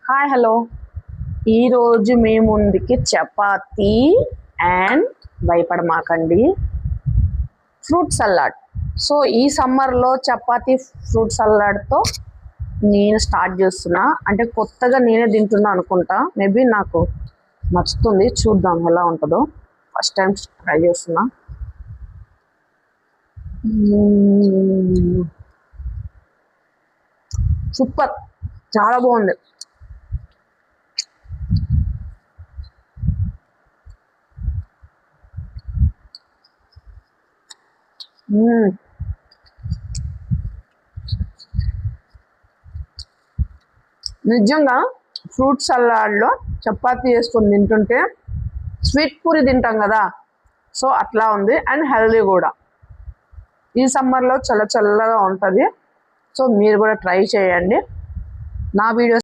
Hi hello. ఈరోజు మీ ముందుకి చపాతీ అండ్ భయపడమాకండి ఫ్రూట్ సలాడ్. సో ఈ సమ్మర్లో చపాతీ ఫ్రూట్ సలాడ్తో నేను స్టార్ట్ చేస్తున్నా. అంటే కొత్తగా నేనే తింటున్నా అనుకుంటా. మేబీ నాకు నచ్చుతుంది, చూద్దాం ఎలా ఉంటుందో. ఫస్ట్ టైం ట్రై చేస్తున్నా. సూపర్, చాలా బాగుంది. నిజంగా ఫ్రూట్ సలాడ్లో చపాతీ వేసుకొని తింటుంటే స్వీట్ పూరి తింటాం కదా, సో అట్లా ఉంది. అండ్ హెల్దీ కూడా. ఈ సమ్మర్లో చల్ల చల్లగా ఉంటుంది. సో మీరు కూడా ట్రై చేయండి. నా వీడియోస్